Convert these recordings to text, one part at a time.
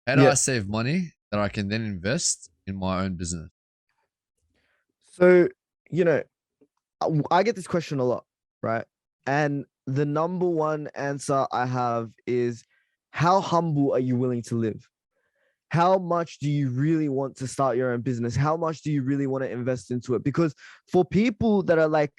How do Yeah. I save money that I can then invest in my own business? So, you know, I get this question a lot, right? And the number one answer I have is, how humble are you willing to live? How much do you really want to start your own business? How much do you really want to invest into it? Because for people that are like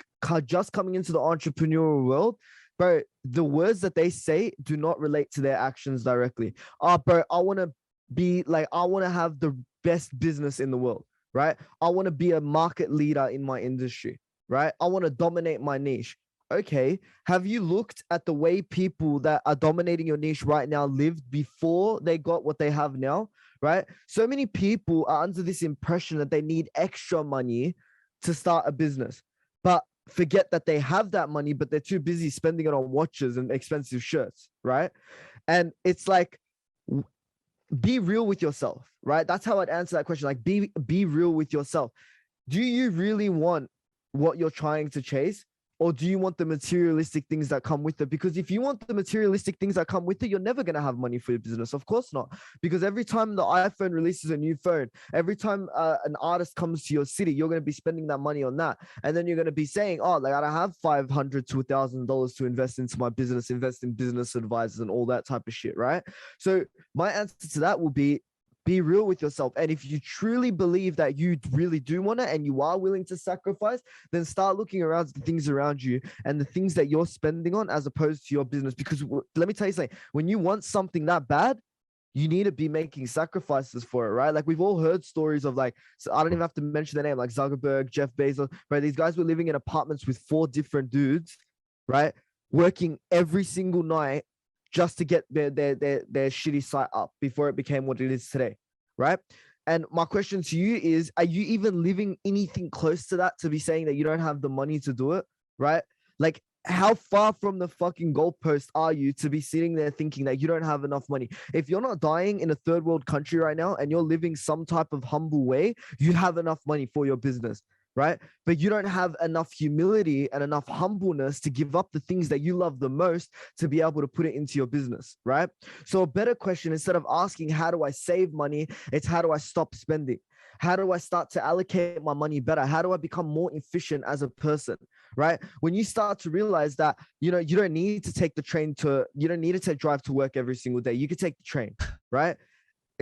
just coming into the entrepreneurial world, bro, the words that they say do not relate to their actions directly. Bro, I want to be like, I want to have the best business in the world, right? I want to be a market leader in my industry, right? I want to dominate my niche. Okay, have you looked at the way people that are dominating your niche right now lived before they got what they have now? Right? So many people are under this impression that they need extra money to start a business, but forget that they have that money, but they're too busy spending it on watches and expensive shirts, right? And it's like, be real with yourself, right? That's how I'd answer that question. Like, be real with yourself. Do you really want what you're trying to chase? Or do you want the materialistic things that come with it? Because if you want the materialistic things that come with it, you're never going to have money for your business. Of course not. Because every time the iPhone releases a new phone, every time an artist comes to your city, you're going to be spending that money on that. And then you're going to be saying, oh, like, I don't have $500 to $1,000 to invest into my business, invest in business advisors and all that type of shit, right? So my answer to that will be real with yourself. And if you truly believe that you really do want it and you are willing to sacrifice, then start looking around at the things around you and the things that you're spending on as opposed to your business. Because let me tell you something, when you want something that bad, you need to be making sacrifices for it, right? Like, we've all heard stories of, like, so I don't even have to mention the name, like Zuckerberg, Jeff Bezos, right? These guys were living in apartments with 4 different dudes, right? Working every single night just to get their shitty site up before it became what it is today, right? And my question to you is, are you even living anything close to that to be saying that you don't have the money to do it, right? Like, how far from the fucking goalpost are you to be sitting there thinking that you don't have enough money? If you're not dying in a third world country right now and you're living some type of humble way, you have enough money for your business, right? But you don't have enough humility and enough humbleness to give up the things that you love the most to be able to put it into your business, right? So a better question, instead of asking, how do I save money? It's, how do I stop spending? How do I start to allocate my money better? How do I become more efficient as a person, right? When you start to realize that, you don't need to take the train to, you don't need to drive to work every single day. You could take the train, right?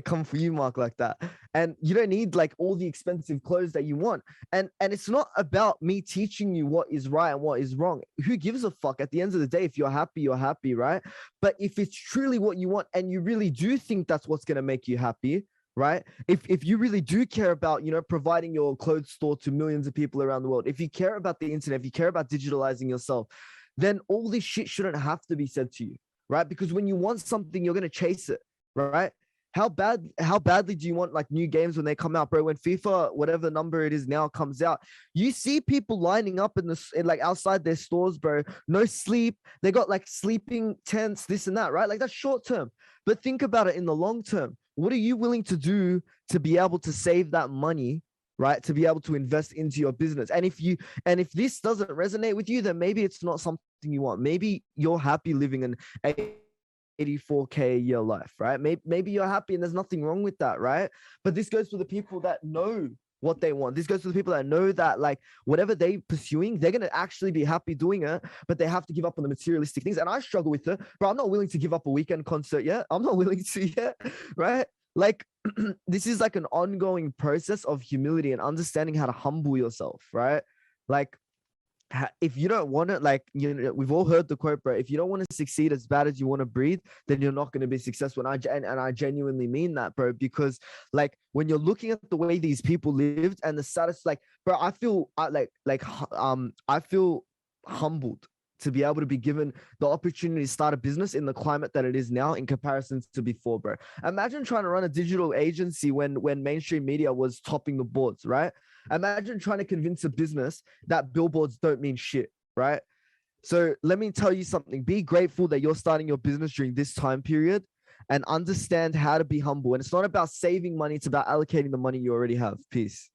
Come for you, Mark, like that. And you don't need like all the expensive clothes that you want. And it's not about me teaching you what is right and what is wrong. Who gives a fuck? At the end of the day, if you're happy, you're happy, right? But if it's truly what you want and you really do think that's what's going to make you happy, right? If you really do care about, providing your clothes store to millions of people around the world, if you care about the internet, if you care about digitalizing yourself, then all this shit shouldn't have to be said to you, right? Because when you want something, you're going to chase it, right? How badly do you want like new games when they come out, bro? When FIFA, whatever number it is now, comes out, you see people lining up in like outside their stores, bro. No sleep. They got like sleeping tents, this and that, right? Like, that's short term. But think about it in the long term. What are you willing to do to be able to save that money, right? To be able to invest into your business. And if this doesn't resonate with you, then maybe it's not something you want. Maybe you're happy living an 84K a year life, right? Maybe you're happy and there's nothing wrong with that, right? But this goes for the people that know what they want. This goes to the people that know that, like, whatever they pursuing, they're going to actually be happy doing it, but they have to give up on the materialistic things. And I struggle with it, but I'm not willing to give up a weekend concert yet. I'm not willing to yet, right? Like, this is like an ongoing process of humility and understanding how to humble yourself, right? Like, if you don't want it, like, we've all heard the quote, bro. If you don't want to succeed as bad as you want to breathe, then you're not going to be successful. And I genuinely mean that, bro, because like, when you're looking at the way these people lived and the status, like, bro, I feel I feel humbled to be able to be given the opportunity to start a business in the climate that it is now in comparison to before, bro. Imagine trying to run a digital agency when mainstream media was topping the boards, right? Imagine trying to convince a business that billboards don't mean shit, right? So let me tell you something. Be grateful that you're starting your business during this time period and understand how to be humble. And it's not about saving money, it's about allocating the money you already have. Peace.